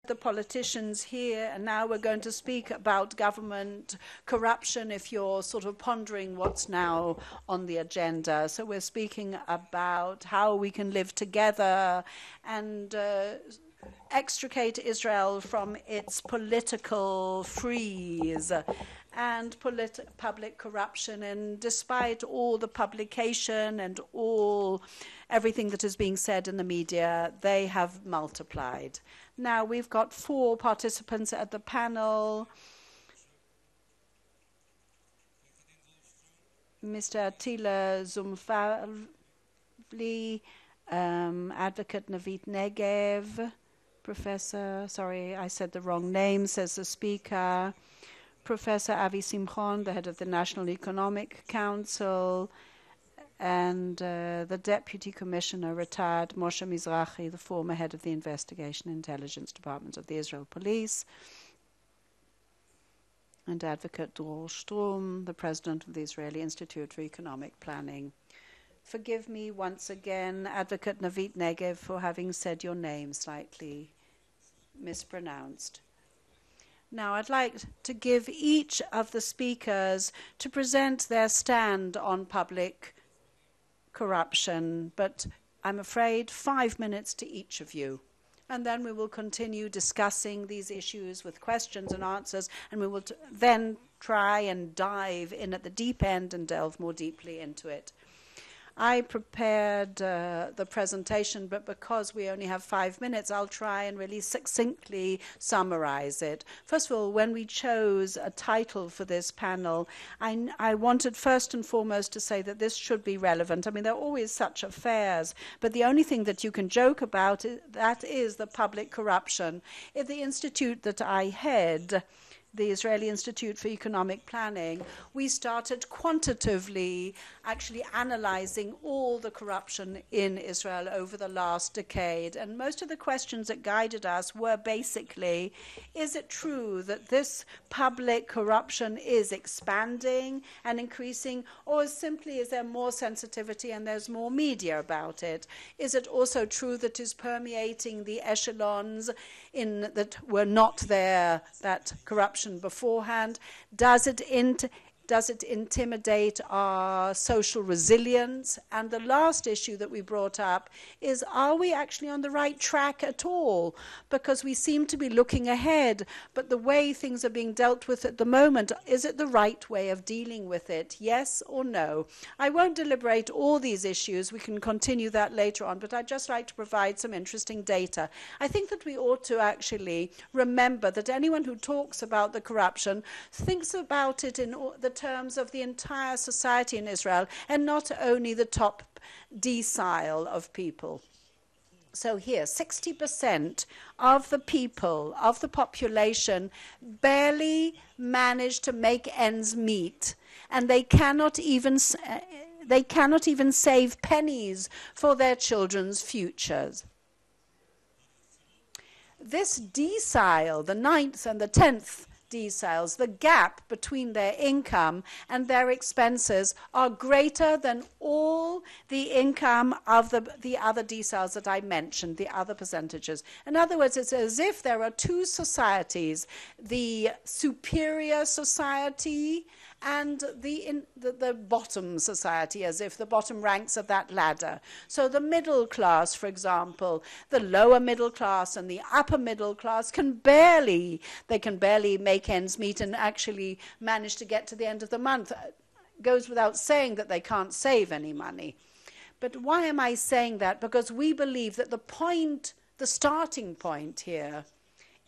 the politicians here, and now we're going to speak about government corruption if you're sort of pondering what's now on the agenda. So we're speaking about how we can live together and extricate Israel from its political freeze and public corruption. And despite all the publication and everything that is being said in the media, they have multiplied. Now we've got 4 participants at the panel. Mr. Atilla Somfalvi, Advocate Navit Negev, Professor, sorry, I said the wrong name, says the speaker, Professor Avi Simhon, the head of the National Economic Council, and the Deputy Commissioner, retired Moshe Mizrahi, the former head of the Investigation Intelligence Department of the Israel Police, and Advocate Dror Strum, the president of the Israeli Institute for Economic Planning. Forgive me once again, Advocate Navit Negev, for having said your name slightly mispronounced. Now, I'd like to give each of the speakers to present their stand on public corruption, but I'm afraid 5 minutes to each of you. And then we will continue discussing these issues with questions and answers, and we will then try and dive in at the deep end and delve more deeply into it. I prepared the presentation, but because we only have 5 minutes, I'll try and really succinctly summarize it. First of all, when we chose a title for this panel, I wanted first and foremost to say that this should be relevant. I mean, there are always such affairs, but the only thing that you can joke about, that is the public corruption. If the institute that I head, the Israeli Institute for Economic Planning, we started quantitatively actually analyzing all the corruption in Israel over the last decade. And most of the questions that guided us were basically, is it true that this public corruption is expanding and increasing, or simply is there more sensitivity and there's more media about it? Is it also true that is permeating the echelons that were not there, that corruption beforehand? Does it intimidate our social resilience? And the last issue that we brought up is, are we actually on the right track at all? Because we seem to be looking ahead, but the way things are being dealt with at the moment, is it the right way of dealing with it? Yes or no? I won't deliberate all these issues. We can continue that later on, but I'd just like to provide some interesting data. I think that we ought to actually remember that anyone who talks about the corruption thinks about it in the terms of the entire society in Israel and not only the top decile of people. So here, 60% of the people, of the population, barely manage to make ends meet, and they cannot even save pennies for their children's futures. This decile, the 9th and the 10th deciles, the gap between their income and their expenses are greater than all the income of the other deciles that I mentioned, the other percentages. In other words, it's as if there are 2 societies, the superior society and the bottom society, as if the bottom ranks of that ladder. So the middle class, for example, the lower middle class and the upper middle class can barely make ends meet and actually manage to get to the end of the month. It goes without saying that they can't save any money. But why am I saying that? Because we believe that the starting point here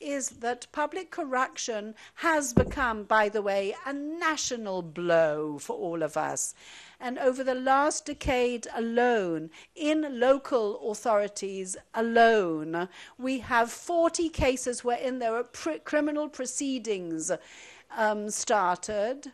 is that public corruption has become, by the way, a national blow for all of us. And over the last decade alone, in local authorities alone, we have 40 cases wherein there were criminal proceedings started.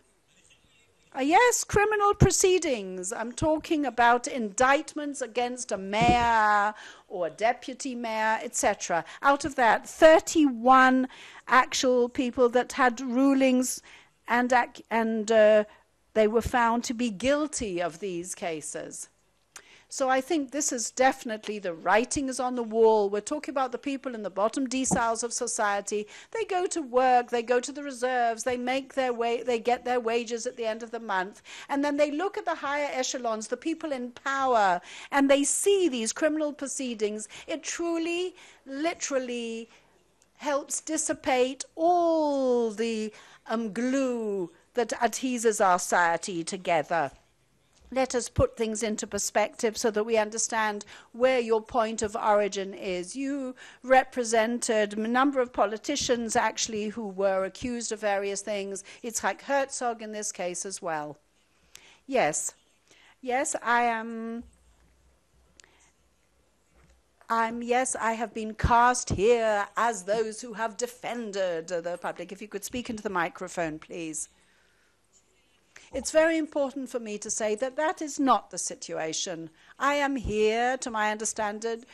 Yes, criminal proceedings. I'm talking about indictments against a mayor or a deputy mayor, etc. Out of that, 31 actual people that had rulings, and they were found to be guilty of these cases. So I think this is definitely, the writing is on the wall. We're talking about the people in the bottom deciles of society. They go to work, they go to the reserves, they make their way, they get their wages at the end of the month, and then they look at the higher echelons, the people in power, and they see these criminal proceedings. It truly, literally helps dissipate all the glue that adheses our society together. Let us put things into perspective so that we understand where your point of origin is. You represented a number of politicians, actually, who were accused of various things. It's like Herzog in this case as well. Yes. Yes, I am. Yes, I have been cast here as those who have defended the public. If you could speak into the microphone, please. It's very important for me to say that that is not the situation. I am here, to my understanding,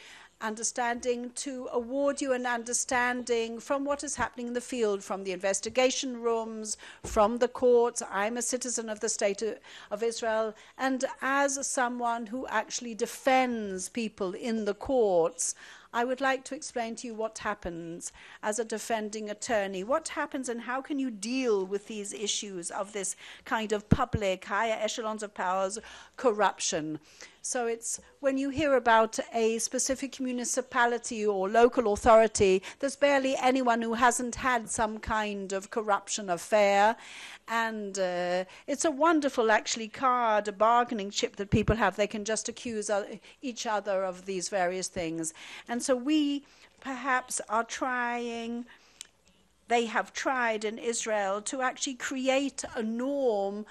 to award you an understanding from what is happening in the field, from the investigation rooms, from the courts. I'm a citizen of the State of Israel, and as someone who actually defends people in the courts, I would like to explain to you what happens as a defending attorney. What happens and how can you deal with these issues of this kind of public, higher echelons of powers, corruption. So it's when you hear about a specific municipality or local authority, there's barely anyone who hasn't had some kind of corruption affair. And it's a wonderful, actually, card, a bargaining chip that people have. They can just accuse each other of these various things. And so we perhaps are trying, they have tried in Israel to actually create a norm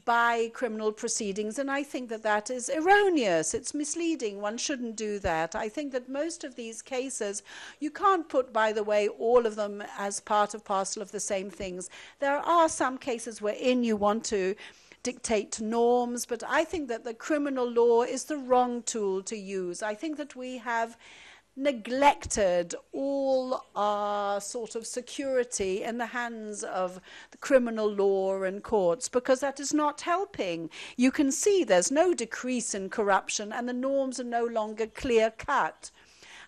by criminal proceedings, and I think that that is erroneous. It's misleading. One shouldn't do that. I think that most of these cases, you can't put, by the way, all of them as part of parcel of the same things. There are some cases wherein you want to dictate norms, but I think that the criminal law is the wrong tool to use. I think that we have neglected all our sort of security in the hands of the criminal law and courts, because that is not helping. You can see there's no decrease in corruption and the norms are no longer clear-cut.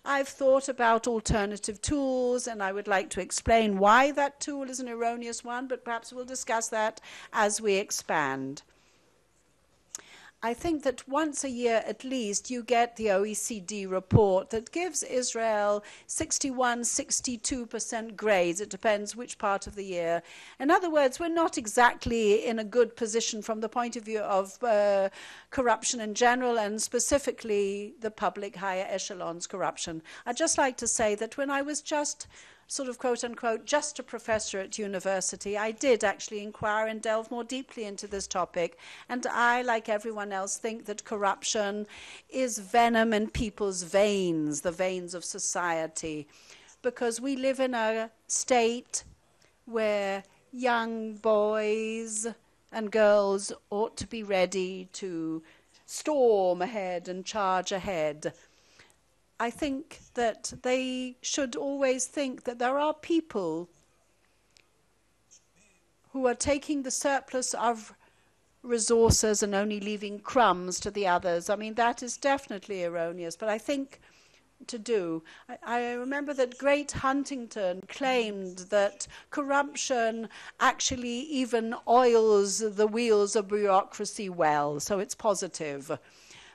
I've thought about alternative tools, and I would like to explain why that tool is an erroneous one, but perhaps we'll discuss that as we expand. I think that once a year at least you get the OECD report that gives Israel 61, 62% grades. It depends which part of the year. In other words, we're not exactly in a good position from the point of view of corruption in general, and specifically the public higher echelons corruption. I'd just like to say that when I was just sort of quote-unquote just a professor at university, I did actually inquire and delve more deeply into this topic. And I, like everyone else, think that corruption is venom in people's veins, the veins of society, because we live in a state where young boys and girls ought to be ready to storm ahead and charge ahead. I think that they should always think that there are people who are taking the surplus of resources and only leaving crumbs to the others. I mean, that is definitely erroneous, but I think to do. I remember that great Huntington claimed that corruption actually even oils the wheels of bureaucracy well, so it's positive.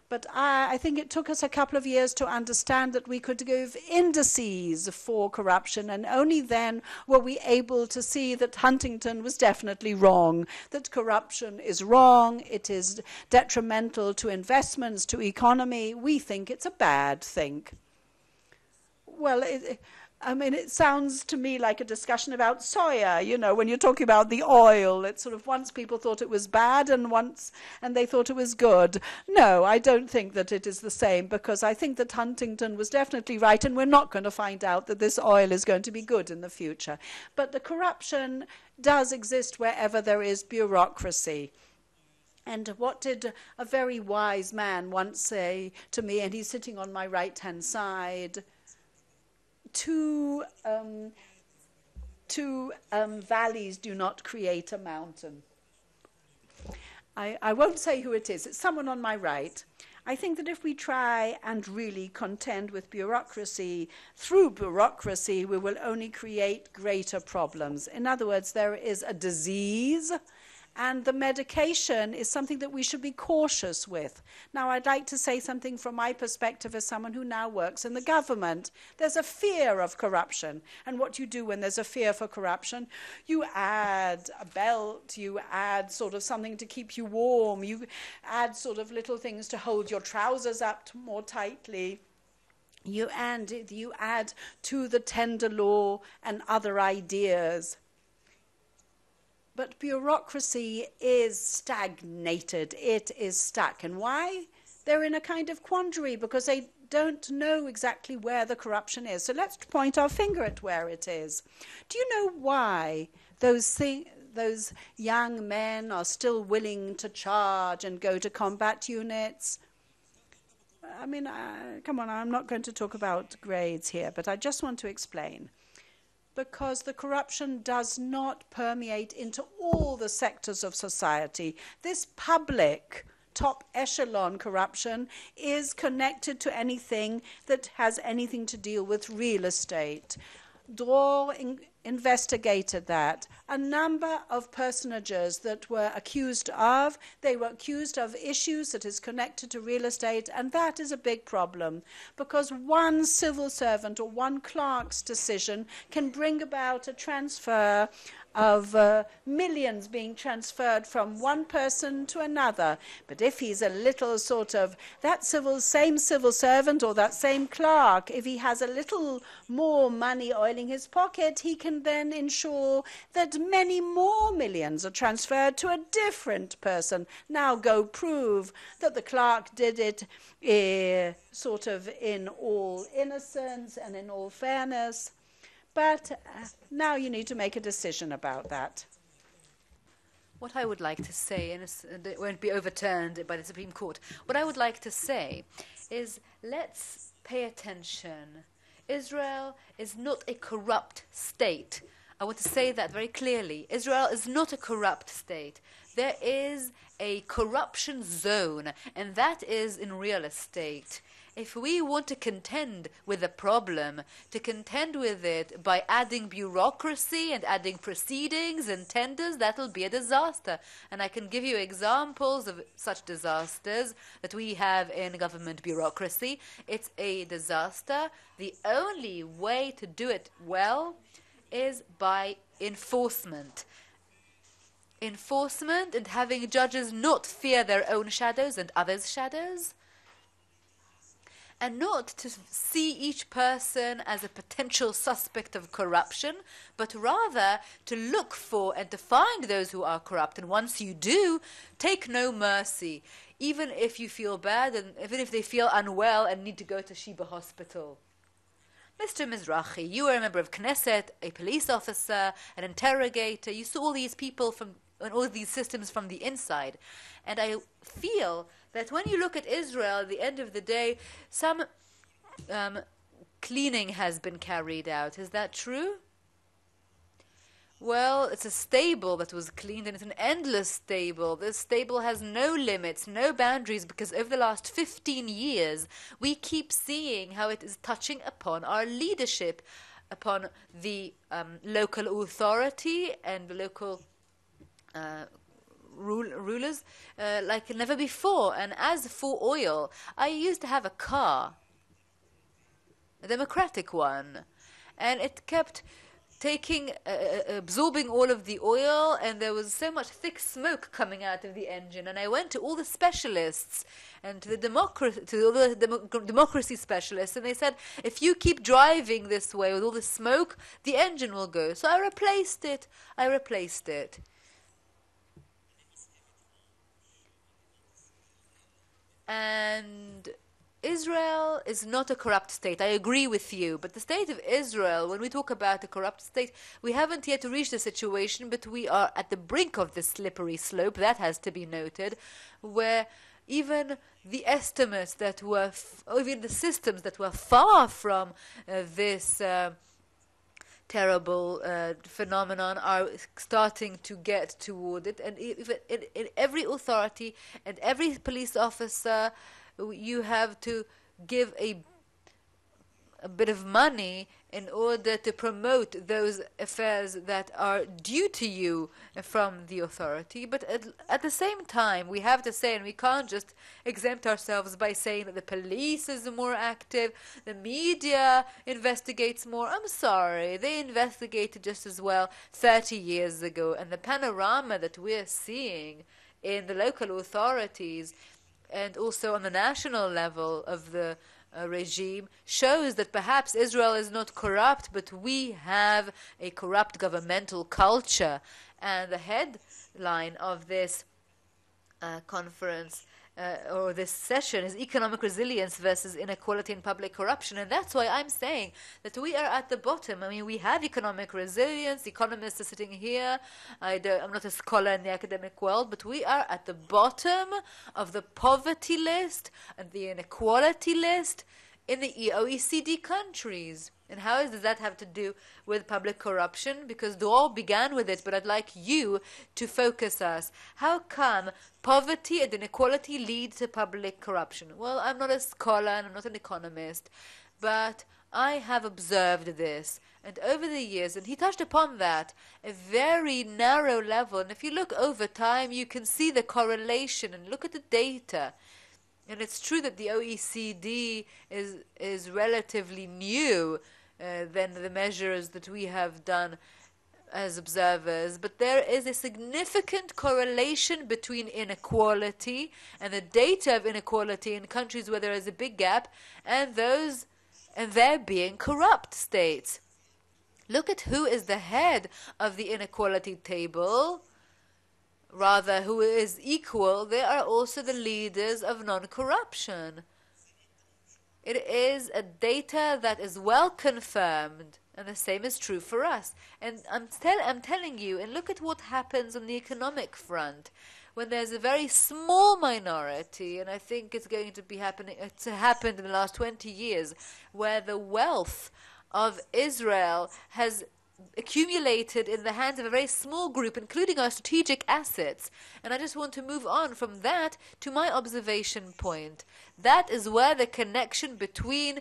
But I think it took us a couple of years to understand that we could give indices for corruption, and only then were we able to see that Huntington was definitely wrong, that corruption is wrong, it is detrimental to investments, to economy. We think it's a bad thing. Well, I mean, it sounds to me like a discussion about soya, you know, when you're talking about the oil. It's sort of once people thought it was bad and they thought it was good. No, I don't think that it is the same, because I think that Huntington was definitely right, and we're not going to find out that this oil is going to be good in the future. But the corruption does exist wherever there is bureaucracy. And what did a very wise man once say to me, and he's sitting on my right-hand side? Two valleys do not create a mountain. I won't say who it is. It's someone on my right. I think that if we try and really contend with bureaucracy, through bureaucracy, we will only create greater problems. In other words, there is a disease, and the medication is something that we should be cautious with. Now, I'd like to say something from my perspective as someone who now works in the government. There's a fear of corruption. And what you do when there's a fear for corruption, you add a belt, you add sort of something to keep you warm, you add sort of little things to hold your trousers up more tightly. You add to the tender law and other ideas. But bureaucracy is stagnated. It is stuck. And why? They're in a kind of quandary because they don't know exactly where the corruption is. So let's point our finger at where it is. Do you know why those young men are still willing to charge and go to combat units? I mean, come on, I'm not going to talk about grades here, but I just want to explain. Because the corruption does not permeate into all the sectors of society. This public, top echelon corruption is connected to anything that has anything to deal with real estate. Dror investigated that. A number of personages that were accused of, they were accused of issues that is connected to real estate, and that is a big problem because one civil servant or one clerk's decision can bring about a transfer of millions being transferred from one person to another. But if he's a little sort of, that same civil servant or that same clerk, if he has a little more money oiling his pocket, he can then ensure that many more millions are transferred to a different person. Now go prove that the clerk did it sort of in all innocence and in all fairness. But now you need to make a decision about that. What I would like to say, and it won't be overturned by the Supreme Court, what I would like to say is let's pay attention. Israel is not a corrupt state. I want to say that very clearly. Israel is not a corrupt state. There is a corruption zone, and that is in real estate. If we want to contend with the problem, to contend with it by adding bureaucracy and adding proceedings and tenders, that will be a disaster. And I can give you examples of such disasters that we have in government bureaucracy. It's a disaster. The only way to do it well is by enforcement. Enforcement and having judges not fear their own shadows and others' shadows. And not to see each person as a potential suspect of corruption, but rather to look for and to find those who are corrupt. And once you do, take no mercy, even if you feel bad and even if they feel unwell and need to go to Sheba Hospital. Mr. Mizrahi, you were a member of Knesset, a police officer, an interrogator. You saw all these people and all these systems from the inside. And I feel that when you look at Israel, at the end of the day, some cleaning has been carried out. Is that true? Well, it's a stable that was cleaned, and it's an endless stable. This stable has no limits, no boundaries, because over the last 15 years, we keep seeing how it is touching upon our leadership, upon the local authority and the local rulers like never before. And as for oil, I used to have a car, a democratic one, and it kept absorbing all of the oil, and there was so much thick smoke coming out of the engine. And I went to all the specialists and to all the democracy specialists, and they said, if you keep driving this way with all the smoke, the engine will go. So I replaced it. And Israel is not a corrupt state. I agree with you. But the state of Israel, when we talk about a corrupt state, we haven't yet reached a situation, but we are at the brink of this slippery slope, that has to be noted, where even the estimates that were, or even the systems that were far from this terrible phenomenon are starting to get toward it. And every authority and every police officer you have to give a bit of money in order to promote those affairs that are due to you from the authority. But at the same time, we have to say, and we can't just exempt ourselves by saying that the police is more active, the media investigates more. I'm sorry, they investigated just as well 30 years ago, and the panorama that we're seeing in the local authorities and also on the national level of the regime shows that perhaps Israel is not corrupt, but we have a corrupt governmental culture. And the headline of this conference or this session is economic resilience versus inequality and public corruption. And that's why I'm saying that we are at the bottom. I mean, we have economic resilience. Economists are sitting here. I'm not a scholar in the academic world, but we are at the bottom of the poverty list and the inequality list in the OECD countries. And how does that have to do with public corruption? Because Dror began with it, but I'd like you to focus us. How come poverty and inequality lead to public corruption? Well, I'm not a scholar and I'm not an economist, but I have observed this. And over the years, and he touched upon that, a very narrow level. And if you look over time, you can see the correlation and look at the data. And it's true that the OECD is relatively new than the measures that we have done as observers, but there is a significant correlation between inequality and the data of inequality in countries where there is a big gap and there being corrupt states. Look at who is the head of the inequality table. Rather, who is equal, they are also the leaders of non-corruption. It is a data that is well confirmed, and the same is true for us. And I'm telling you, and look at what happens on the economic front. When there's a very small minority, and I think it's going to be happening, it's happened in the last 20 years, where the wealth of Israel has accumulated in the hands of a very small group, including our strategic assets. And I just want to move on from that to my observation point. That is where the connection between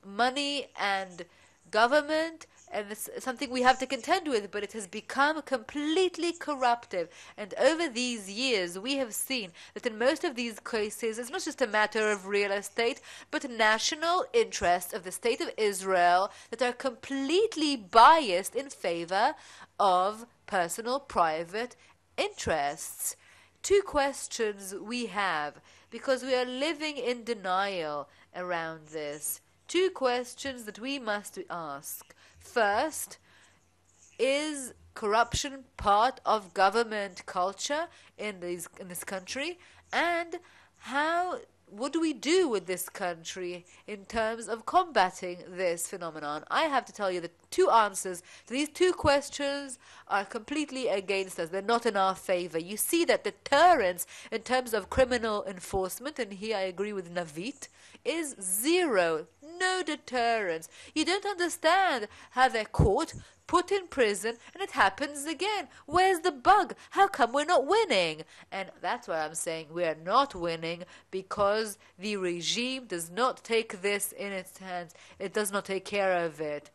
money and government, and it's something we have to contend with, but it has become completely corruptive. And over these years, we have seen that in most of these cases, it's not just a matter of real estate, but national interests of the State of Israel that are completely biased in favor of personal, private interests. Two questions we have, because we are living in denial around this. Two questions that we must ask. First, is corruption part of government culture in this country? And what do we do with this country in terms of combating this phenomenon? I have to tell you that two answers to these two questions are completely against us. They're not in our favor. You see that deterrence in terms of criminal enforcement, and here I agree with Navit, is zero. No deterrence. You don't understand how they're caught, put in prison, and it happens again. Where's the bug? How come we're not winning? And that's why I'm saying we are not winning, because the regime does not take this in its hands. It does not take care of it.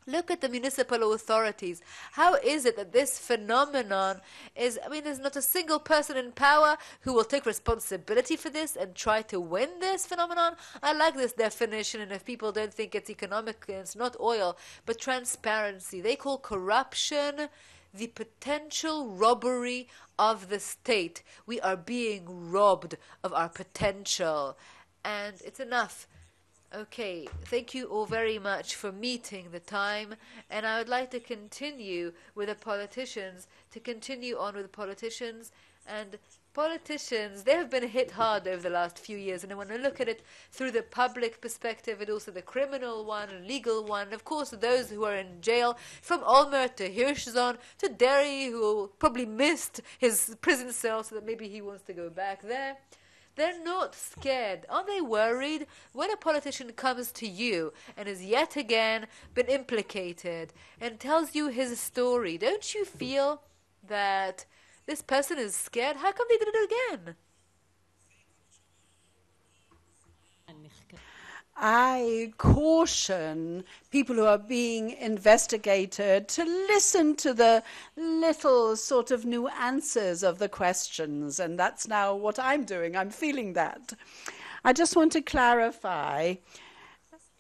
Look at the municipal authorities. How is it that this phenomenon there's not a single person in power who will take responsibility for this and try to win this phenomenon? I like this definition, and if people don't think it's economic, it's not oil, but transparency. They call corruption the potential robbery of the state. We are being robbed of our potential, and it's enough. Okay, thank you all very much for meeting the time, and I would like to continue with the politicians, and politicians, they have been hit hard over the last few years, and I want to look at it through the public perspective and also the criminal one, legal one, of course those who are in jail, from Olmert to Hirschzon to Derry, who probably missed his prison cell so that maybe he wants to go back there. They're not scared. Are they worried? When a politician comes to you and has yet again been implicated and tells you his story, don't you feel that this person is scared? How come they did it again? I caution people who are being investigated to listen to the little sort of nuances of the questions, and that's now what I'm doing. I'm feeling that. I just want to clarify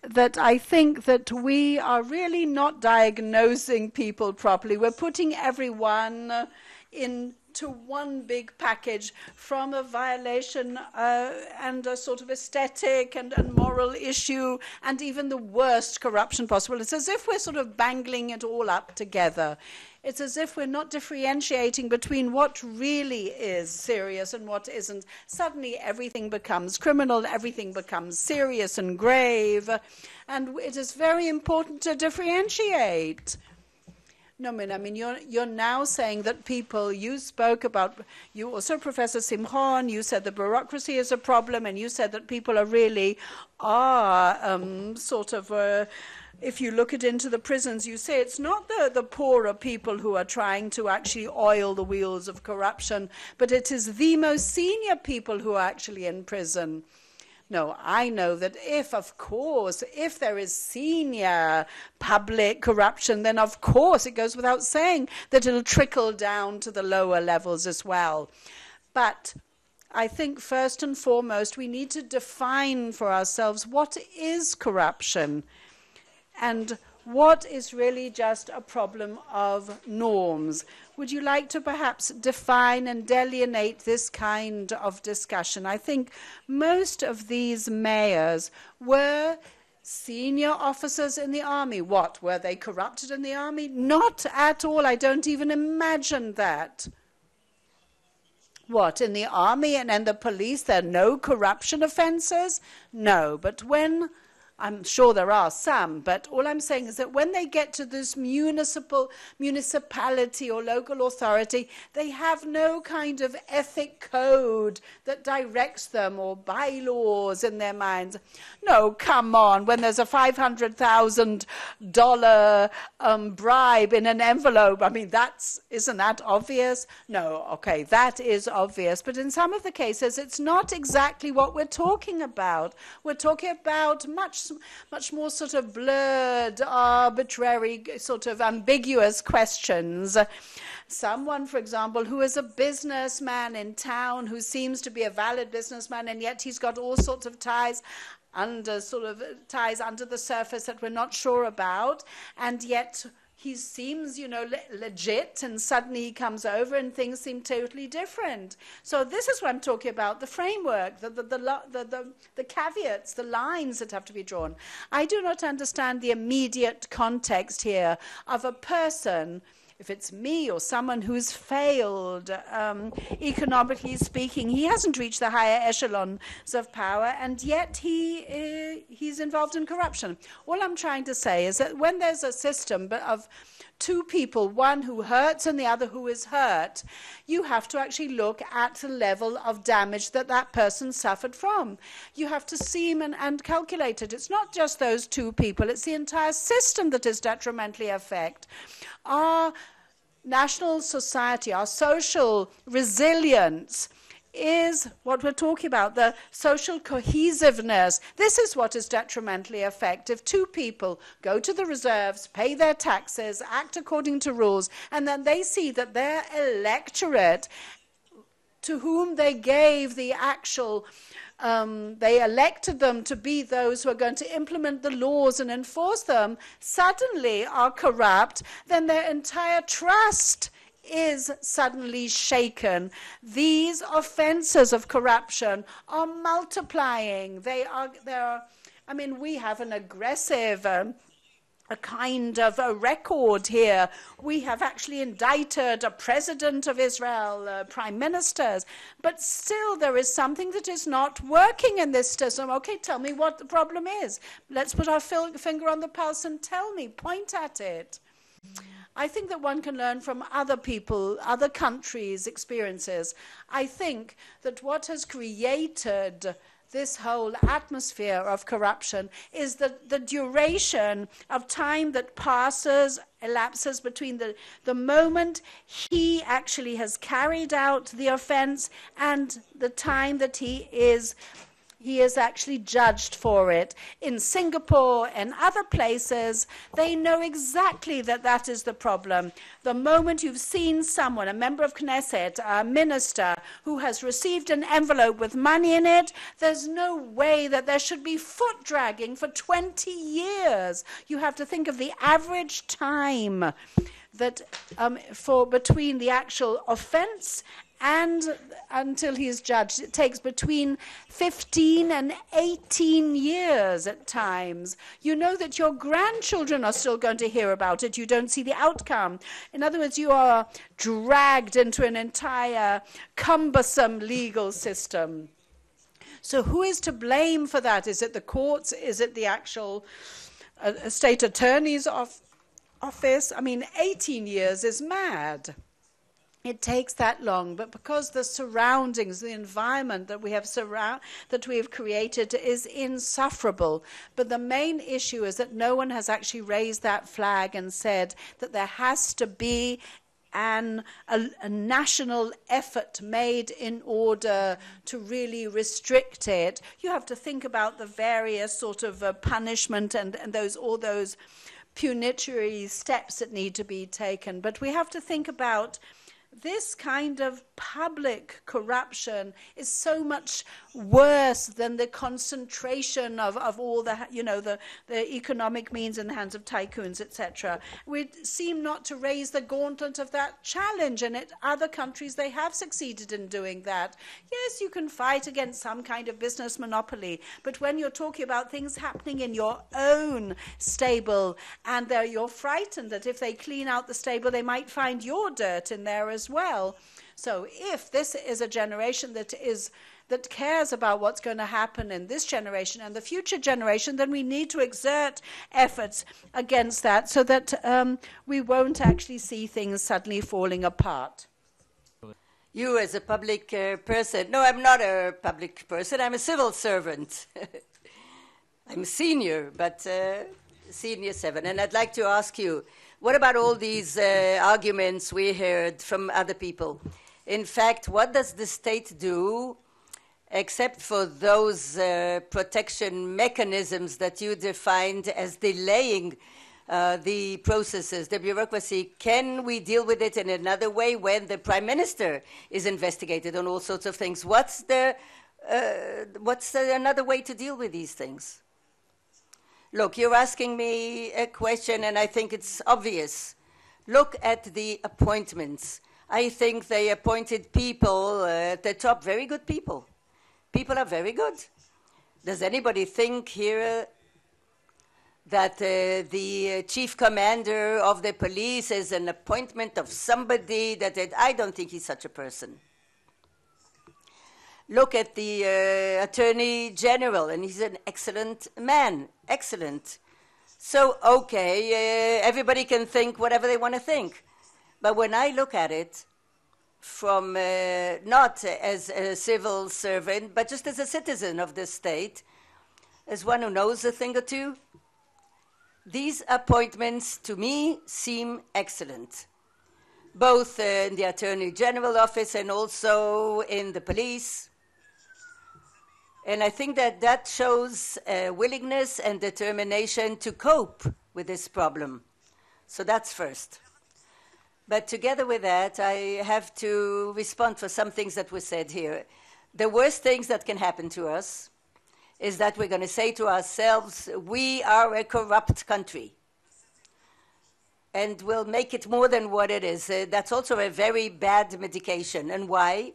that I think that we are really not diagnosing people properly. We're putting everyone into one big package, from a violation and a sort of aesthetic and moral issue and even the worst corruption possible. It's as if we're sort of bangling it all up together. It's as if we're not differentiating between what really is serious and what isn't. Suddenly everything becomes criminal, everything becomes serious and grave, and it is very important to differentiate. No, I mean, you're now saying that people, you spoke about, you also, Professor Simhon, you said the bureaucracy is a problem, and you said that people are really, if you look into the prisons, you say it's not the poorer people who are trying to actually oil the wheels of corruption, but it is the most senior people who are actually in prison. No, I know that if there is senior public corruption, then of course it goes without saying that it'll trickle down to the lower levels as well. But I think first and foremost, we need to define for ourselves what is corruption and what is really just a problem of norms. Would you like to perhaps define and delineate this kind of discussion? I think most of these mayors were senior officers in the army. What, were they corrupted in the army? Not at all. I don't even imagine that. What, in the army and in the police, there are no corruption offenses? No, but I'm sure there are some, but all I'm saying is that when they get to this municipality or local authority, they have no kind of ethic code that directs them or bylaws in their minds. No, come on, when there's a $500,000 bribe in an envelope, I mean, isn't that obvious? No, okay, that is obvious. But in some of the cases, it's not exactly what we're talking about. We're talking about much more sort of blurred, arbitrary, sort of ambiguous questions. Someone, for example, who is a businessman in town, who seems to be a valid businessman, and yet he's got all sorts of ties under the surface that we're not sure about, and yet he seems, legit, and suddenly he comes over and things seem totally different. So this is what I'm talking about, the framework, the caveats, the lines that have to be drawn. I do not understand the immediate context here of a person, if it's me or someone who's failed, economically speaking, he hasn't reached the higher echelons of power, and yet he's involved in corruption. All I'm trying to say is that when there's a system of two people, one who hurts and the other who is hurt, you have to actually look at the level of damage that person suffered from. You have to see and calculate it. It's not just those two people, it's the entire system that is detrimentally affected. Our national society, our social resilience is what we're talking about, the social cohesiveness. This is what is detrimentally affected. If two people go to the reserves, pay their taxes, act according to rules, and then they see that their electorate, to whom they gave the actual they elected them to be those who are going to implement the laws and enforce them, suddenly are corrupt, then their entire trust is suddenly shaken. These offenses of corruption are multiplying. We have an aggressive a kind of a record here. We have actually indicted a president of Israel, prime ministers, but still there is something that is not working in this system. Okay, tell me what the problem is. Let's put our finger on the pulse and tell me, point at it. I think that one can learn from other people, other countries' experiences. I think that what has created this whole atmosphere of corruption is the duration of time that elapses between the moment he actually has carried out the offense and the time that he is He is actually judged for it. In Singapore and other places, they know exactly that that is the problem. The moment you've seen someone, a member of Knesset, a minister, who has received an envelope with money in it, there's no way that there should be foot dragging for 20 years. You have to think of the average time that for between the actual offense and until he is judged, it takes between 15 and 18 years at times. You know that your grandchildren are still going to hear about it. You don't see the outcome. In other words, you are dragged into an entire cumbersome legal system. So who is to blame for that? Is it the courts? Is it the actual state attorney's office? I mean, 18 years is mad. It takes that long, but because the surroundings, the environment that we have created is insufferable. But the main issue is that no one has actually raised that flag and said that there has to be a national effort made in order to really restrict it. You have to think about the various sort of punishment and all those punitory steps that need to be taken. But we have to think about this kind of public corruption is so much worse than the concentration of all the, the economic means in the hands of tycoons, etc. We seem not to raise the gauntlet of that challenge, and in other countries they have succeeded in doing that. Yes, you can fight against some kind of business monopoly, but when you're talking about things happening in your own stable, and you're frightened that if they clean out the stable, they might find your dirt in there as well. So if this is a generation that cares about what's going to happen in this generation and the future generation, then we need to exert efforts against that so that we won't actually see things suddenly falling apart. You as a public person, no, I'm not a public person, I'm a civil servant. I'm senior, but senior 7. And I'd like to ask you, what about all these arguments we heard from other people? In fact, what does the state do except for those protection mechanisms that you defined as delaying the processes, the bureaucracy? Can we deal with it in another way when the prime minister is investigated on all sorts of things? What's another way to deal with these things? Look, you're asking me a question, and I think it's obvious. Look at the appointments. I think they appointed people at the top, very good people. People are very good. Does anybody think here that the chief commander of the police is an appointment of somebody I don't think he's such a person. Look at the Attorney General, and he's an excellent man, excellent. So, okay, everybody can think whatever they want to think. But when I look at it from not as a civil servant, but just as a citizen of the state, as one who knows a thing or two, these appointments to me seem excellent, both in the Attorney General office and also in the police. And I think that shows willingness and determination to cope with this problem. So that's first. But together with that, I have to respond for some things that were said here. The worst things that can happen to us is that we're going to say to ourselves, we are a corrupt country. And we'll make it more than what it is. That's also a very bad medication. And why?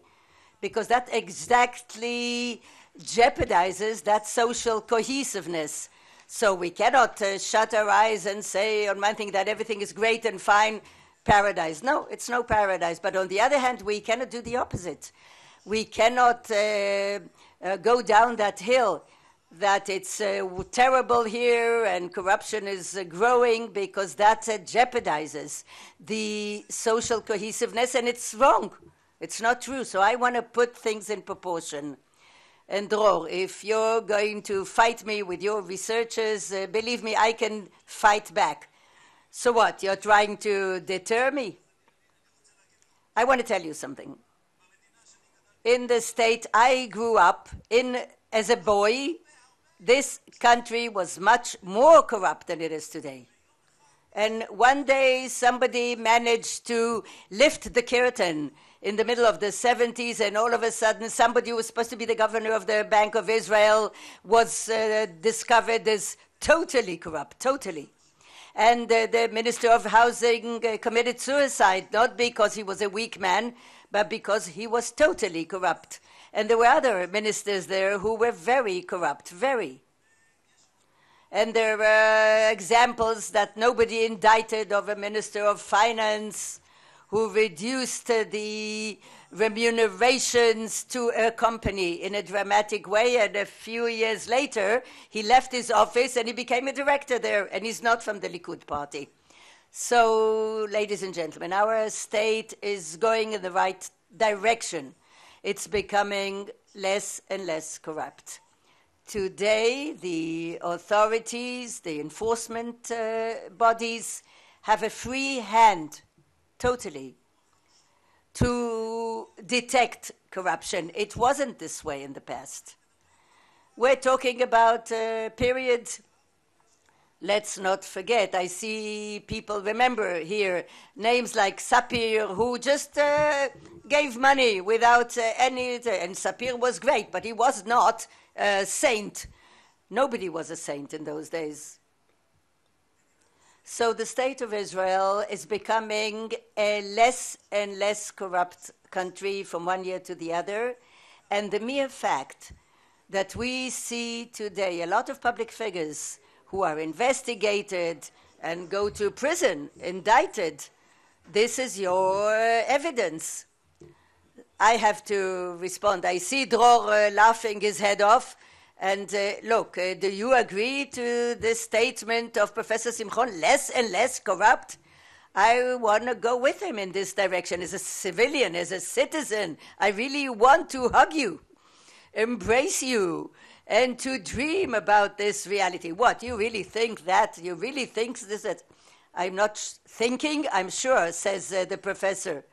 Because that exactly jeopardizes that social cohesiveness. So we cannot shut our eyes and say on one thing that everything is great and fine, paradise. No, it's no paradise. But on the other hand, we cannot do the opposite. We cannot go down that hill that it's terrible here and corruption is growing, because that jeopardizes the social cohesiveness, and it's wrong. It's not true. So I want to put things in proportion. And Dror, if you're going to fight me with your researches, believe me, I can fight back. So what, you're trying to deter me? I want to tell you something. In the state I grew up, in as a boy, this country was much more corrupt than it is today. And one day somebody managed to lift the curtain in the middle of the 70s, and all of a sudden somebody who was supposed to be the governor of the Bank of Israel was discovered as totally corrupt, totally. And the Minister of Housing committed suicide, not because he was a weak man, but because he was totally corrupt. And there were other ministers there who were very corrupt, very. And there were examples that nobody indicted of a Minister of Finance who reduced the remunerations to a company in a dramatic way, and a few years later he left his office and he became a director there, and he's not from the Likud party. So, ladies and gentlemen, our state is going in the right direction. It's becoming less and less corrupt. Today, the authorities, the enforcement bodies have a free hand, totally, to detect corruption. It wasn't this way in the past. We're talking about a period, let's not forget, I see people remember here names like Sapir, who just gave money without any, and Sapir was great, but he was not a saint. Nobody was a saint in those days. So the state of Israel is becoming a less and less corrupt country from one year to the other. And the mere fact that we see today a lot of public figures who are investigated and go to prison, indicted, this is your evidence. I have to respond. I see Dror laughing his head off. And look, do you agree to this statement of Professor Simhon, less and less corrupt? I want to go with him in this direction. As a civilian, as a citizen, I really want to hug you, embrace you, and to dream about this reality. What, you really think that? You really think this? That? I'm not thinking, I'm sure, says the professor.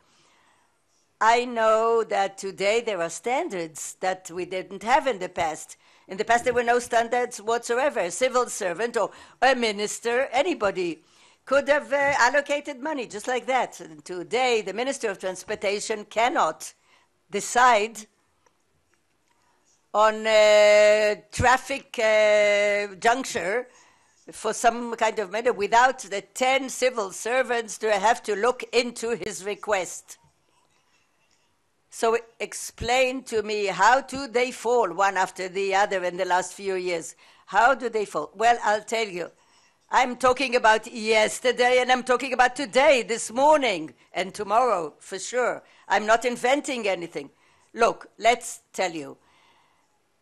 I know that today there are standards that we didn't have in the past. In the past, there were no standards whatsoever. A civil servant or a minister, anybody, could have allocated money just like that. And today, the Minister of Transportation cannot decide on a traffic juncture for some kind of matter without the 10 civil servants to have to look into his request. So explain to me, how do they fall one after the other in the last few years? How do they fall? Well, I'll tell you. I'm talking about yesterday, and I'm talking about today, this morning, and tomorrow, for sure. I'm not inventing anything. Look, let's tell you.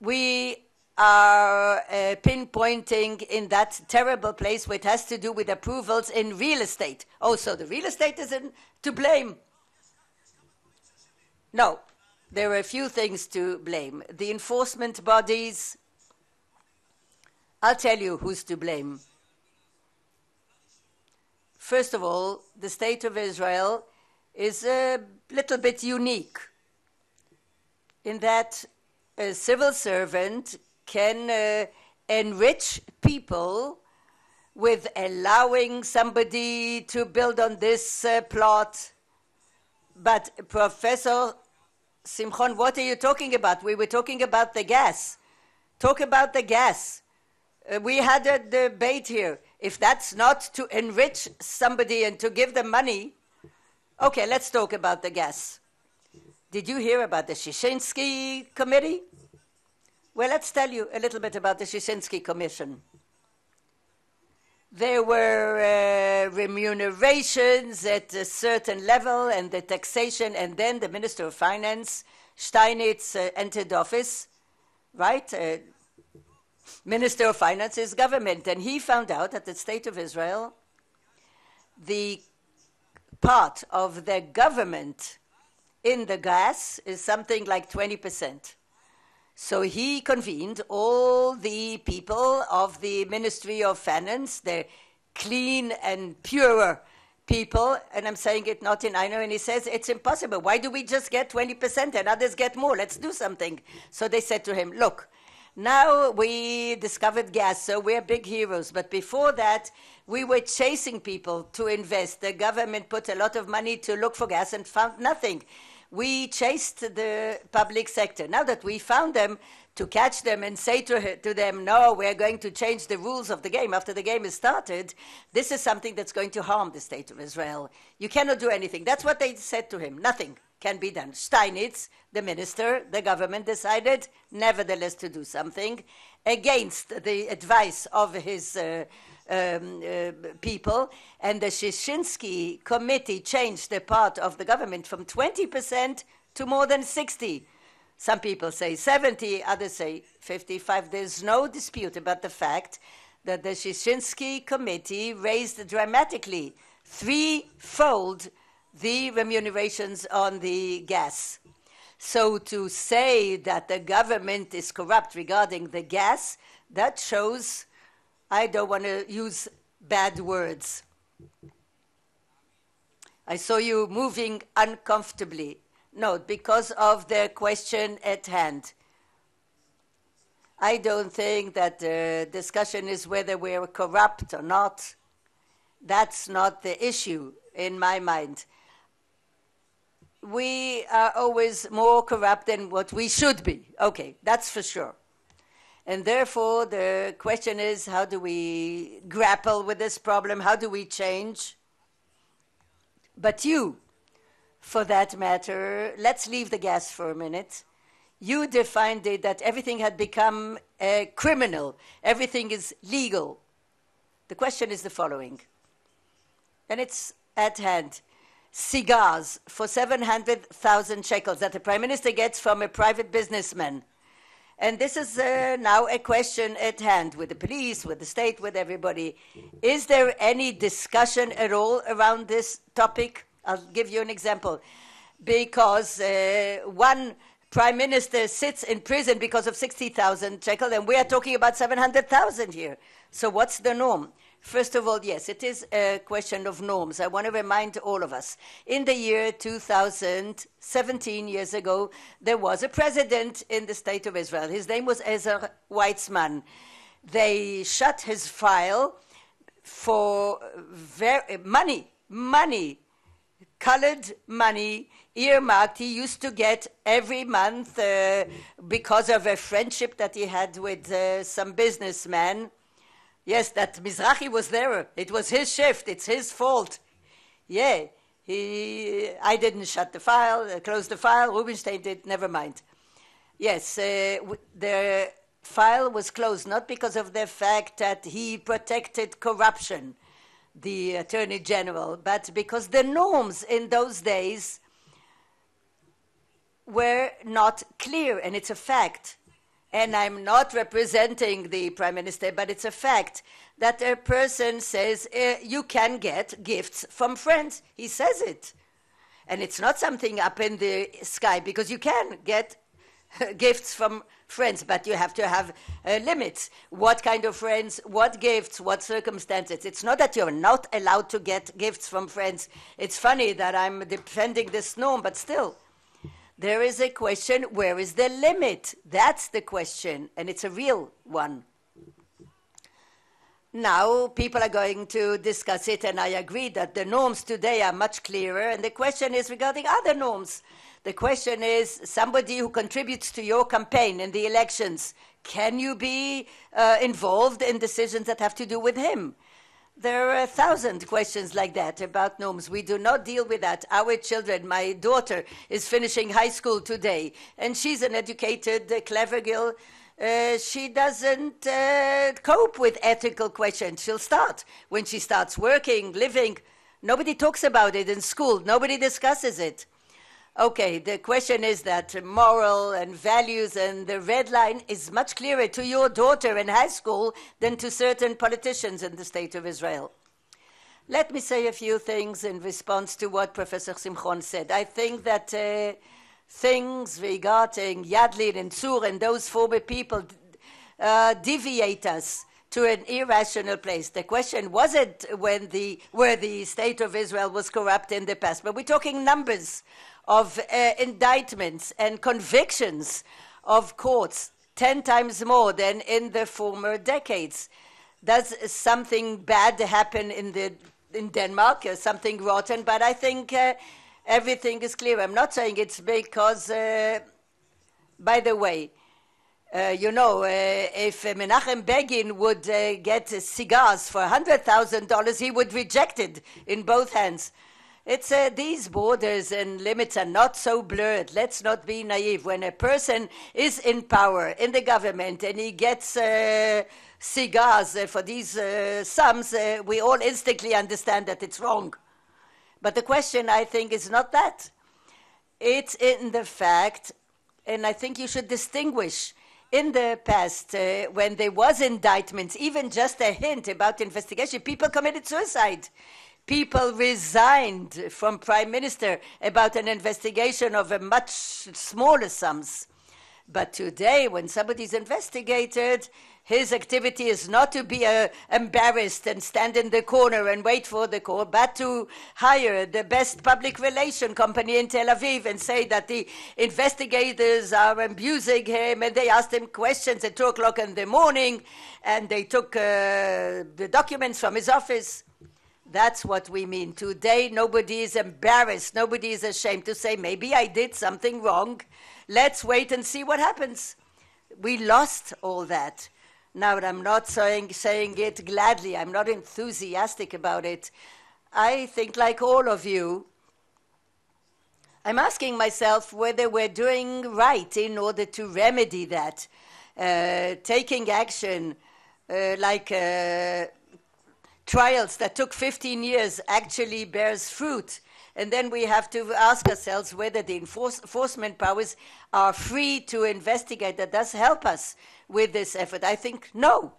We are pinpointing in that terrible place where it has to do with approvals in real estate. Oh, so the real estate isn't to blame. No, there are a few things to blame. The enforcement bodies, I'll tell you who's to blame. First of all, the state of Israel is a little bit unique in that a civil servant can enrich people with allowing somebody to build on this plot. But Professor Simhon, what are you talking about? We were talking about the gas. Talk about the gas. We had a debate here. If that's not to enrich somebody and to give them money, okay, let's talk about the gas. Did you hear about the Shishensky Committee? Well, let's tell you a little bit about the Shishensky Commission. There were remunerations at a certain level and the taxation, and then the Minister of Finance, Steinitz, entered office, right? Minister of Finance is government, and he found out that the state of Israel, the part of the government in the gas is something like 20%. So he convened all the people of the Ministry of Finance, the clean and pure people, and I'm saying it not in Aino, and he says, it's impossible. Why do we just get 20% and others get more? Let's do something. So they said to him, look, Now we discovered gas, so we're big heroes. But before that, we were chasing people to invest. The government put a lot of money to look for gas and found nothing. We chased the public sector. Now that we found them, to catch them and say to them, no, we're going to change the rules of the game after the game is started, this is something that's going to harm the state of Israel. You cannot do anything. That's what they said to him. Nothing can be done. Steinitz, the minister, the government decided nevertheless to do something against the advice of his people, and the Shishensky committee changed the part of the government from 20% to more than 60%. Some people say 70, others say 55. There's no dispute about the fact that the Shishensky committee raised dramatically, threefold, the remunerations on the gas. So to say that the government is corrupt regarding the gas, that shows, I don't want to use bad words. I saw you moving uncomfortably. No, because of the question at hand. I don't think that the discussion is whether we're corrupt or not. That's not the issue in my mind. We are always more corrupt than what we should be. Okay, that's for sure. And therefore, the question is, how do we grapple with this problem? How do we change? But you, for that matter, let's leave the gas for a minute. You defined it that everything had become criminal. Everything is legal. The question is the following, and it's at hand. Cigars for 700,000 shekels that the Prime Minister gets from a private businessman. And this is now a question at hand with the police, with the state, with everybody. Is there any discussion at all around this topic? I'll give you an example. Because one Prime Minister sits in prison because of 60,000 shekel, and we are talking about 700,000 here. So what's the norm? First of all, yes, it is a question of norms. I want to remind all of us. In the year 2000, 17 years ago, there was a president in the state of Israel. His name was Ezer Weitzman. They shut his file for money, colored money, earmarked. He used to get every month because of a friendship that he had with some businessman. Yes, that Mizrahi was there. It was his shift. It's his fault. Yeah, I didn't shut the file, close the file. Rubinstein did, never mind. Yes, the file was closed not because of the fact that he protected corruption, the Attorney General, but because the norms in those days were not clear, and it's a fact. And I'm not representing the Prime Minister, but it's a fact that a person says you can get gifts from friends. He says it. And it's not something up in the sky, because you can get gifts from friends, but you have to have limits. What kind of friends, what gifts, what circumstances. It's not that you're not allowed to get gifts from friends. It's funny that I'm defending this norm, but still. There is a question, where is the limit? That's the question, and it's a real one. Now, people are going to discuss it, and I agree that the norms today are much clearer, and the question is regarding other norms. The question is, somebody who contributes to your campaign in the elections, can you be involved in decisions that have to do with him? There are 1,000 questions like that about norms. We do not deal with that. Our children, my daughter is finishing high school today, and she's an educated, clever girl. She doesn't cope with ethical questions. She'll start when she starts working, living. Nobody talks about it in school. Nobody discusses it. Okay, the question is that moral and values and the red line is much clearer to your daughter in high school than to certain politicians in the state of Israel. Let me say a few things in response to what Professor Simhon said. I think that things regarding Yadlin and Tzur and those former people deviate us to an irrational place. The question wasn't where the state of Israel was corrupt in the past, but we're talking numbers of indictments and convictions of courts, 10 times more than in the former decades. Does something bad happen in Denmark, something rotten? But I think everything is clear. I'm not saying it's because, by the way, if Menachem Begin would get cigars for $100,000, he would reject it in both hands. It's these borders and limits are not so blurred. Let's not be naive. When a person is in power in the government and he gets cigars for these sums, we all instantly understand that it's wrong. But the question, I think, is not that. It's in the fact, and I think you should distinguish, in the past, when there was indictments, even just a hint about investigation, people committed suicide. People resigned from prime minister about an investigation of a much smaller sums. But today, when somebody's investigated, his activity is not to be embarrassed and stand in the corner and wait for the court, but to hire the best public relation company in Tel Aviv and say that the investigators are abusing him, and they asked him questions at 2 o'clock in the morning, and they took the documents from his office. That's what we mean. Today, nobody is embarrassed. Nobody is ashamed to say, maybe I did something wrong. Let's wait and see what happens. We lost all that. Now, I'm not saying it gladly. I'm not enthusiastic about it. I think, like all of you, I'm asking myself whether we're doing right in order to remedy that. Taking action like trials that took 15 years actually bears fruit. And then we have to ask ourselves whether the enforcement powers are free to investigate. That does help us with this effort. I think no.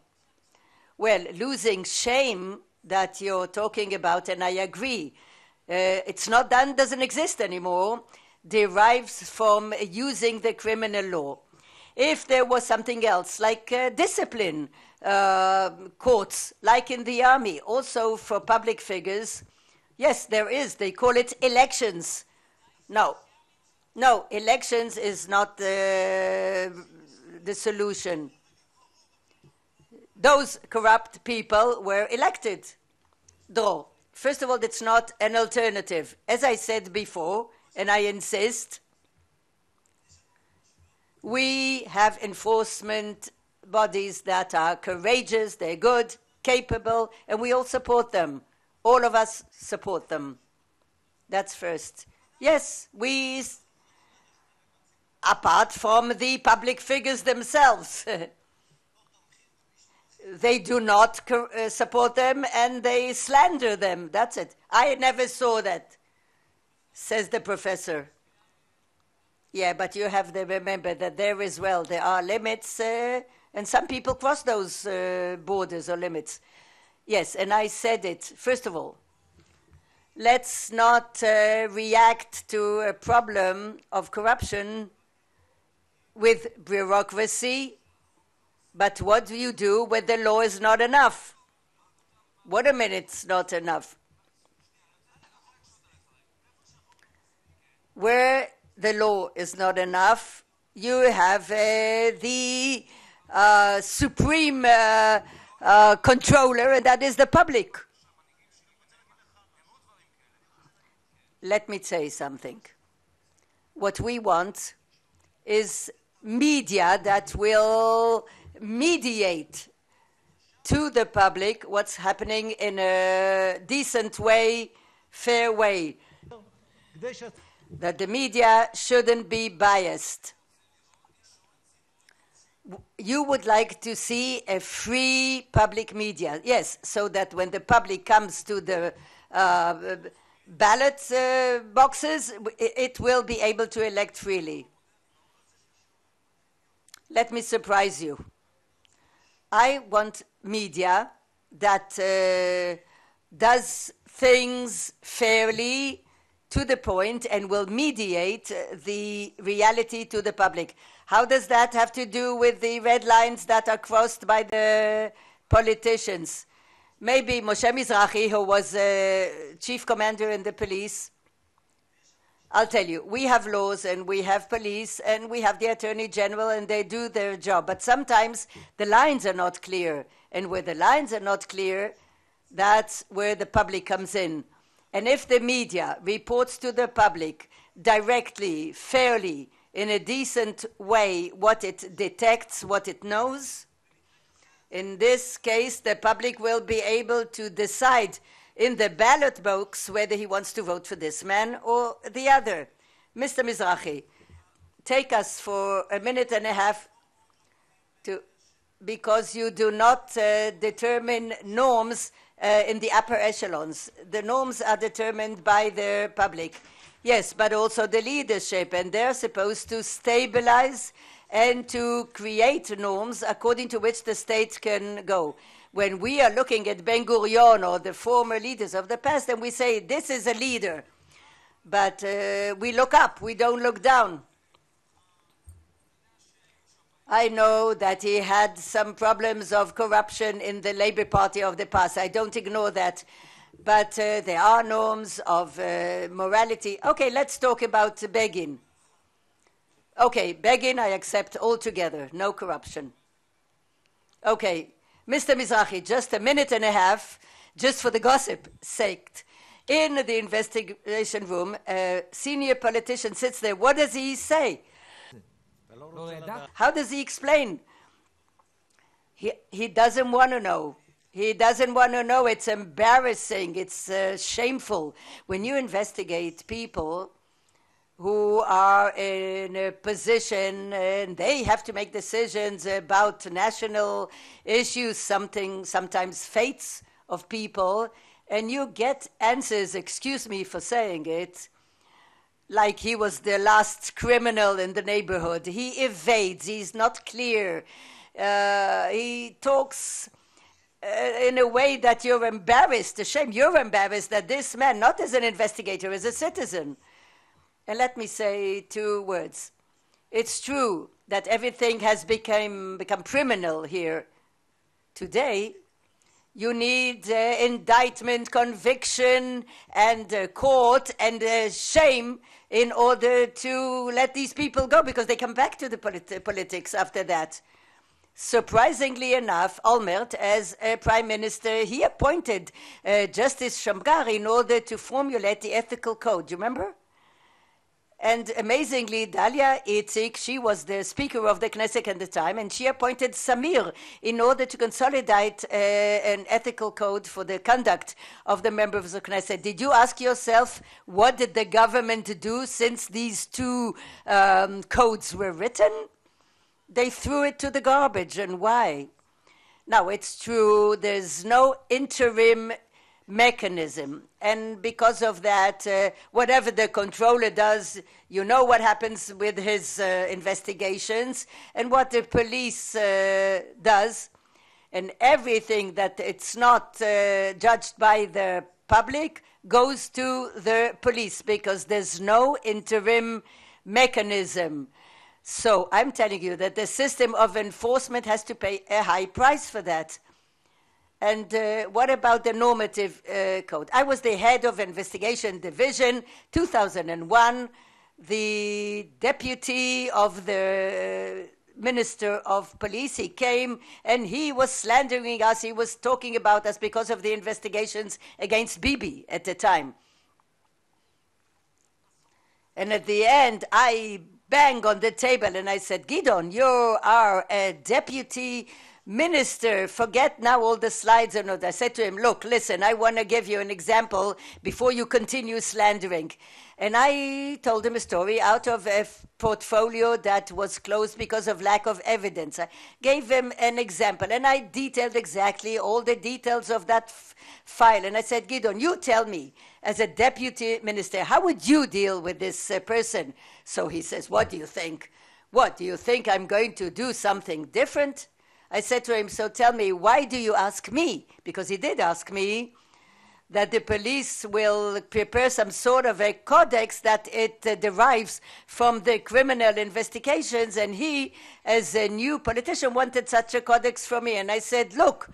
Well, losing shame that you're talking about, and I agree, it's not done, doesn't exist anymore, derives from using the criminal law. If there was something else, like discipline, courts, like in the army, also for public figures. Yes, there is. They call it elections. No, elections is not the solution. Those corrupt people were elected. Dror. First of all, it's not an alternative. As I said before, and I insist, we have enforcement bodies that are courageous, they're good, capable, and we all support them. All of us support them. That's first. Yes, we, apart from the public figures themselves, they do not support them and they slander them. That's it. I never saw that, says the professor. Yeah, but you have to remember that there as well, there are limits, and some people cross those borders or limits. Yes, and I said it. First of all, let's not react to a problem of corruption with bureaucracy, but what do you do when the law is not enough? What a minute, it's not enough. Where the law is not enough, you have the supreme controller, and that is the public. Let me say something. What we want is media that will mediate to the public what's happening in a decent way, fair way. That the media shouldn't be biased. You would like to see a free public media, yes, so that when the public comes to the ballot boxes, it will be able to elect freely. Let me surprise you. I want media that does things fairly, to the point, and will mediate the reality to the public. How does that have to do with the red lines that are crossed by the politicians? Maybe Moshe Mizrahi, who was chief commander in the police, I'll tell you, we have laws and we have police and we have the Attorney General and they do their job. But sometimes the lines are not clear. And where the lines are not clear, that's where the public comes in. And if the media reports to the public directly, fairly, in a decent way what it detects, what it knows, in this case, the public will be able to decide in the ballot box whether he wants to vote for this man or the other. Mr. Mizrahi, take us for a minute and a half because you do not determine norms in the upper echelons. The norms are determined by the public. Yes, but also the leadership, and they're supposed to stabilize and to create norms according to which the state can go. When we are looking at Ben-Gurion or the former leaders of the past, and we say, this is a leader. But we look up, we don't look down. I know that he had some problems of corruption in the Labour Party of the past. I don't ignore that. But there are norms of morality. Okay, let's talk about Begin. Okay, Begin I accept altogether, no corruption. Okay. Mr. Mizrahi, just a minute and a half, just for the gossip's sake. In the investigation room, a senior politician sits there. What does he say? How does he explain? He doesn't want to know. He doesn't want to know. It's embarrassing. It's shameful. When you investigate people who are in a position and they have to make decisions about national issues, sometimes fates of people, and you get answers, excuse me for saying it, like he was the last criminal in the neighborhood. He evades, he's not clear. He talks in a way that you're embarrassed, ashamed. You're embarrassed that this man, not as an investigator, as a citizen. And let me say 2 words. It's true that everything has become criminal here. Today, you need indictment, conviction, and court, and shame in order to let these people go, because they come back to the politics after that. Surprisingly enough, Olmert, as a prime minister, he appointed Justice Shamgar in order to formulate the ethical code. Do you remember? And amazingly, Dalia Itzik, she was the Speaker of the Knesset at the time, and she appointed Samir in order to consolidate an ethical code for the conduct of the members of the Knesset. Did you ask yourself, what did the government do since these 2 codes were written? They threw it to the garbage, and why? Now, it's true, there's no interim mechanism, and because of that, whatever the controller does, you know what happens with his investigations, and what the police does, and everything that it's not judged by the public goes to the police, because there's no interim mechanism. So I'm telling you that the system of enforcement has to pay a high price for that. And what about the normative code? I was the head of investigation division, 2001, the deputy of the minister of police. He came and he was slandering us. He was talking about us because of the investigations against Bibi at the time. And at the end, I banged on the table and I said, Gidon, you are a deputy minister, forget now all the slides and all that. I said to him, look, listen, I want to give you an example before you continue slandering. And I told him a story out of a portfolio that was closed because of lack of evidence. I gave him an example, and I detailed exactly all the details of that file. And I said, Gidon, you tell me, as a deputy minister, how would you deal with this person? So he says, what do you think? What, do you think I'm going to do something different? I said to him, so tell me, why do you ask me? Because he did ask me that the police will prepare some sort of a codex that it derives from the criminal investigations, and he, as a new politician, wanted such a codex from me. And I said, look,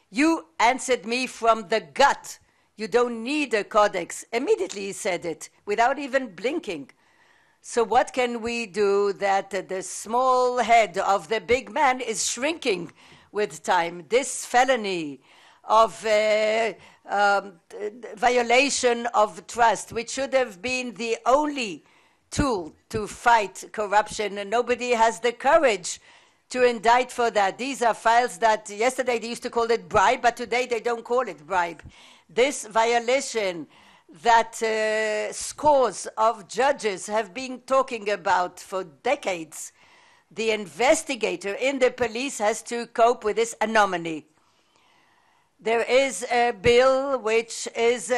you answered me from the gut. You don't need a codex. Immediately he said it, without even blinking. So what can we do that the small head of the big man is shrinking with time? This felony of violation of trust, which should have been the only tool to fight corruption, and nobody has the courage to indict for that. These are files that yesterday they used to call it bribe, but today they don't call it bribe. This violation that scores of judges have been talking about for decades, the investigator in the police has to cope with this anomaly. There is a bill which is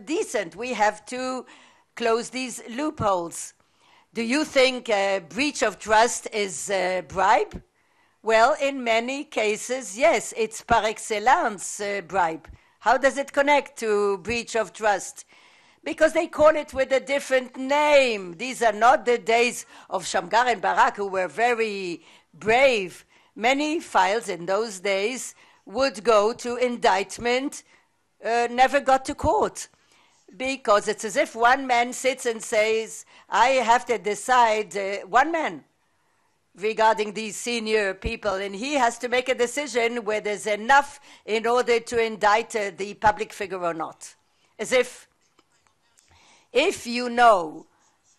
decent. We have to close these loopholes. Do you think a breach of trust is a bribe? Well, in many cases, yes, it's par excellence bribe. How does it connect to breach of trust? Because they call it with a different name. These are not the days of Shamgar and Barak, who were very brave. Many files in those days would go to indictment, never got to court. Because it's as if one man sits and says, I have to decide, one man, regarding these senior people, and he has to make a decision where there's enough in order to indict the public figure or not. As if you know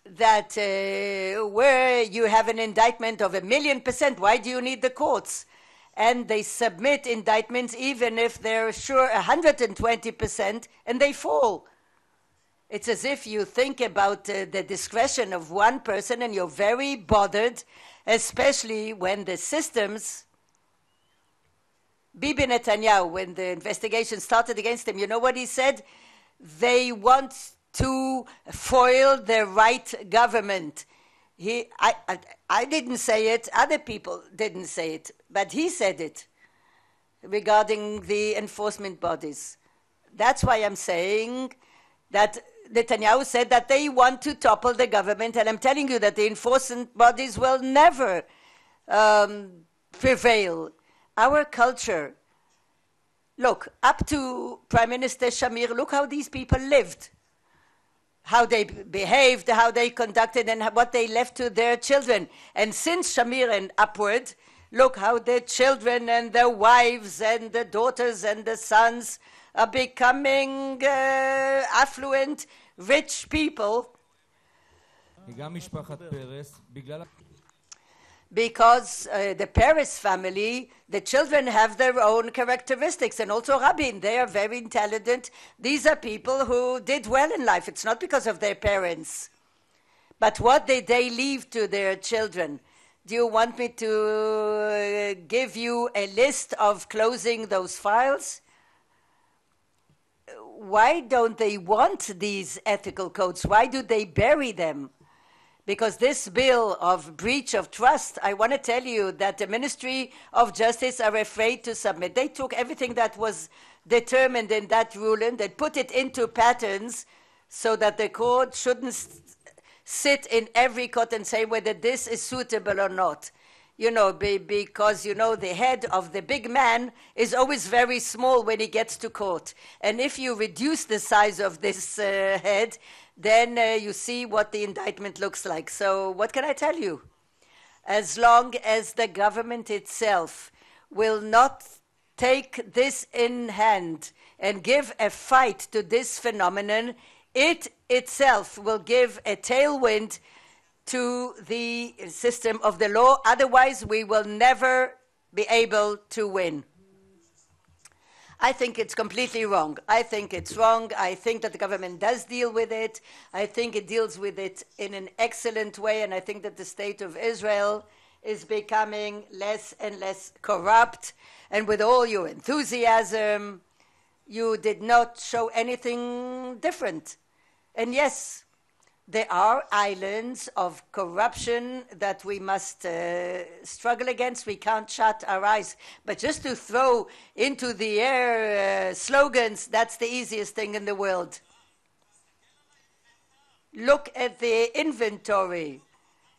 that where you have an indictment of 1,000,000%, why do you need the courts? And they submit indictments even if they're sure 120%, and they fall. It's as if you think about the discretion of one person and you're very bothered, especially when the systems, Bibi Netanyahu, when the investigation started against him, you know what he said? They want to foil the right government. I didn't say it, other people didn't say it, but he said it regarding the enforcement bodies. That's why I'm saying that Netanyahu said that they want to topple the government, and I'm telling you that the enforcement bodies will never prevail. Our culture, look, up to Prime Minister Shamir, look how these people lived, how they behaved, how they conducted, and what they left to their children. And since Shamir and upward, look how their children and their wives and the daughters and the sons are becoming affluent, rich people. Because the Peres family, the children have their own characteristics, and also Rabin, they are very intelligent. These are people who did well in life. It's not because of their parents. But what did they leave to their children? Do you want me to give you a list of closing those files? Why don't they want these ethical codes? Why do they bury them? Because this bill of breach of trust, I want to tell you that the Ministry of Justice are afraid to submit. They took everything that was determined in that ruling, they put it into patterns so that the court shouldn't sit in every court and say whether this is suitable or not. You know, because, you know, the head of the big man is always very small when he gets to court. And if you reduce the size of this head, then you see what the indictment looks like. So what can I tell you? As long as the government itself will not take this in hand and give a fight to this phenomenon, it itself will give a tailwind to the system of the law. Otherwise, we will never be able to win. I think it's completely wrong. I think it's wrong. I think that the government does deal with it. I think it deals with it in an excellent way, and I think that the state of Israel is becoming less and less corrupt. And with all your enthusiasm, you did not show anything different. And yes, there are islands of corruption that we must struggle against. We can't shut our eyes. But just to throw into the air slogans, that's the easiest thing in the world. Look at the inventory.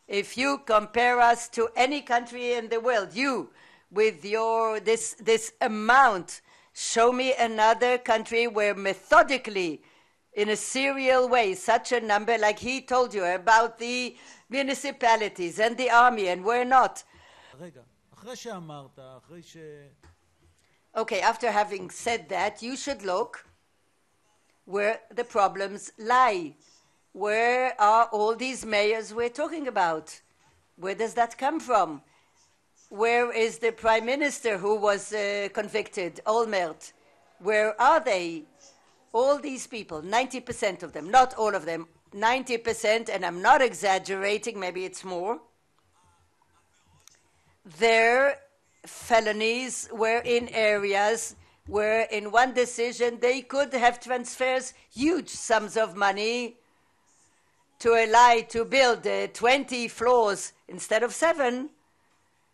If you compare us to any country in the world, you, with your this amount, Show me another country where methodically, in a serial way, such a number, like he told you about the municipalities and the army, and we're not. Okay, after having said that, you should look where the problems lie. Where are all these mayors we're talking about? Where does that come from? Where is the prime minister who was convicted, Olmert? Where are they? All these people, 90% of them, not all of them, 90%, and I'm not exaggerating, maybe it's more, their felonies were in areas where in one decision they could have transfers huge sums of money to allow to build 20 floors instead of 7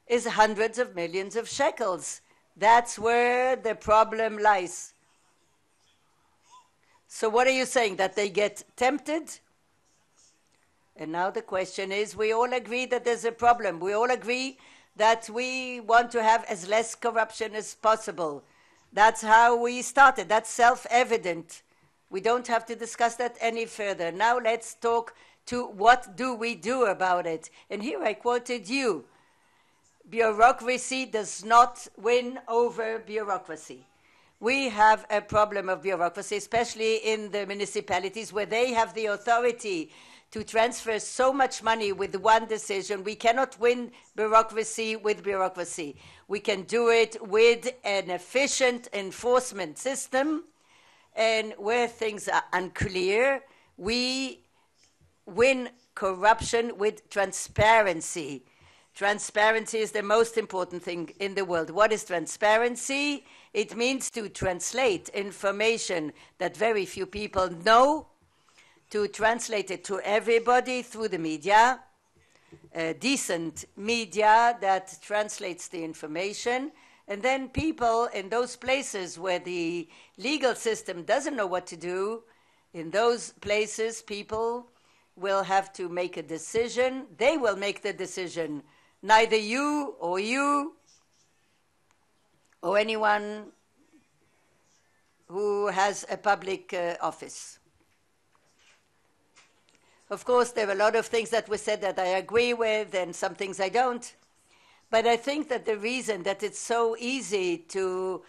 is hundreds of millions of shekels. That's where the problem lies. So what are you saying, that they get tempted? And now the question is, we all agree that there's a problem. We all agree that we want to have as less corruption as possible. That's how we started. That's self-evident. We don't have to discuss that any further. Now let's talk to what do we do about it. And here I quoted you. Bureaucracy does not win over bureaucracy. We have a problem of bureaucracy, especially in the municipalities where they have the authority to transfer so much money with one decision. We cannot win bureaucracy with bureaucracy. We can do it with an efficient enforcement system, and where things are unclear, we win corruption with transparency. Transparency is the most important thing in the world. What is transparency? It means to translate information that very few people know, to translate it to everybody through the media, decent media that translates the information, and then people in those places where the legal system doesn't know what to do, in those places people will have to make a decision. They will make the decision. Neither you or anyone who has a public office. Of course, there are a lot of things that were said that I agree with and some things I don't. But I think that the reason that it's so easy to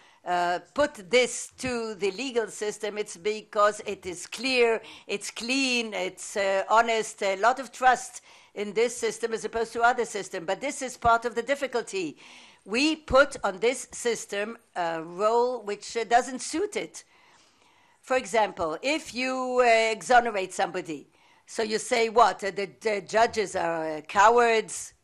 put this to the legal system, it's because it is clear, it's clean, it's honest, a lot of trust in this system as opposed to other systems. But this is part of the difficulty. We put on this system a role which doesn't suit it. For example, if you exonerate somebody, so you say what? The judges are cowards?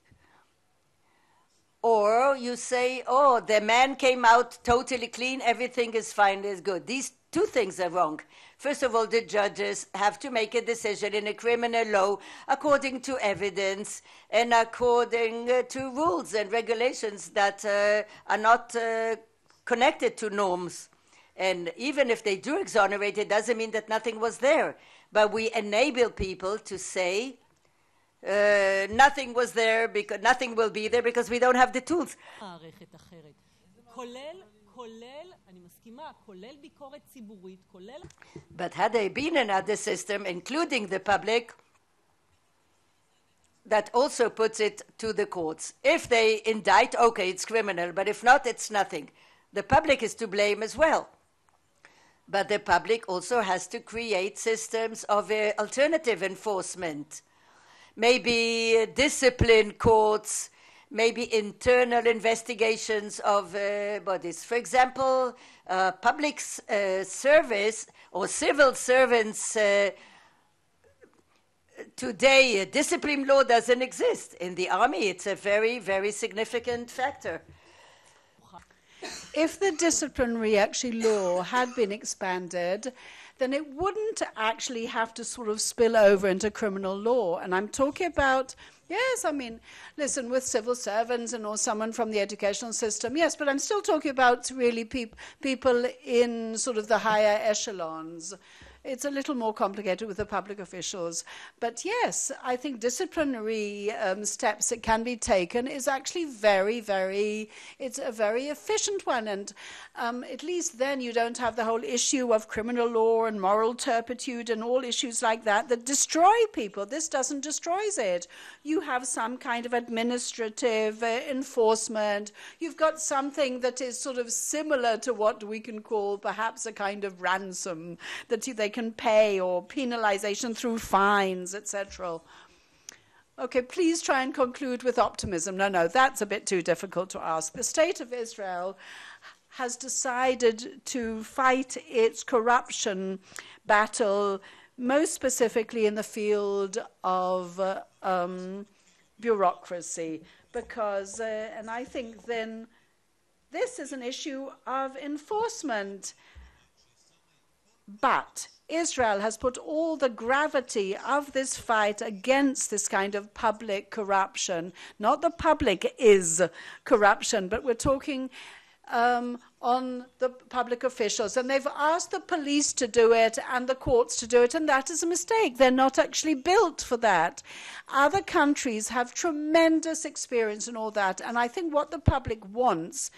Or you say, oh, the man came out totally clean, everything is fine, is good. These two things are wrong. First of all, the judges have to make a decision in a criminal law according to evidence and according to rules and regulations that are not connected to norms. And even if they do exonerate, it doesn't mean that nothing was there. But we enable people to say, nothing was there, because nothing will be there because we don't have the tools. But had there been another system, including the public, that also puts it to the courts. If they indict, okay, it's criminal, but if not, it's nothing. The public is to blame as well. But the public also has to create systems of alternative enforcement. Maybe discipline courts, maybe internal investigations of bodies. For example, public service or civil servants today, discipline law doesn't exist. In the army, it's a very, very significant factor. If the disciplinary law had been expanded, then it wouldn't actually have to sort of spill over into criminal law. And I'm talking about, yes, I mean, listen, with civil servants and or someone from the educational system, yes, but I'm still talking about really people in sort of the higher echelons. It's a little more complicated with the public officials. But yes, I think disciplinary steps that can be taken is actually it's a very efficient one. And at least then you don't have the whole issue of criminal law and moral turpitude and all issues like that destroy people. This doesn't destroy it. You have some kind of administrative enforcement. You've got something that is sort of similar to what we can call perhaps a kind of ransom that they can pay, or penalization through fines, etc. Okay, please try and conclude with optimism. No, that's a bit too difficult to ask. The state of Israel has decided to fight its corruption battle, most specifically in the field of bureaucracy, because, and I think then this is an issue of enforcement. But Israel has put all the gravity of this fight against this kind of public corruption. Not the public is corruption, but we're talking on the public officials. And they've asked the police to do it and the courts to do it, and that is a mistake. They're not actually built for that. Other countries have tremendous experience in all that. And I think what the public wants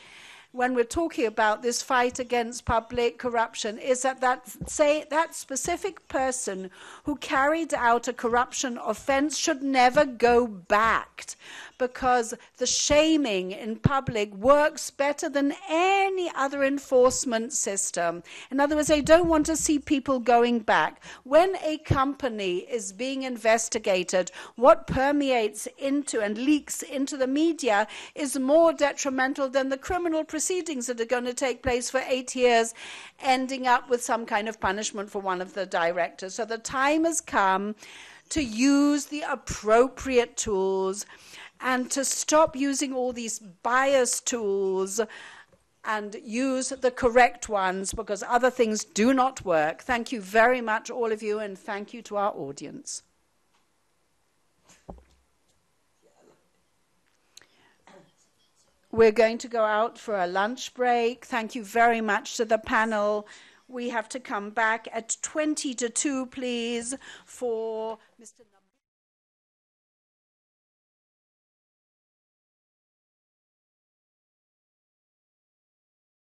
when we're talking about this fight against public corruption is that specific person who carried out a corruption offense should never go back, because the shaming in public works better than any other enforcement system. In other words, they don't want to see people going back. When a company is being investigated, what permeates into and leaks into the media is more detrimental than the criminal proceedings that are going to take place for 8 years, ending up with some kind of punishment for one of the directors. So the time has come to use the appropriate tools and to stop using all these bias tools and use the correct ones, because other things do not work. Thank you very much, all of you, and thank you to our audience. We're going to go out for a lunch break. Thank you very much to the panel. We have to come back at 1:50, please, for Mr.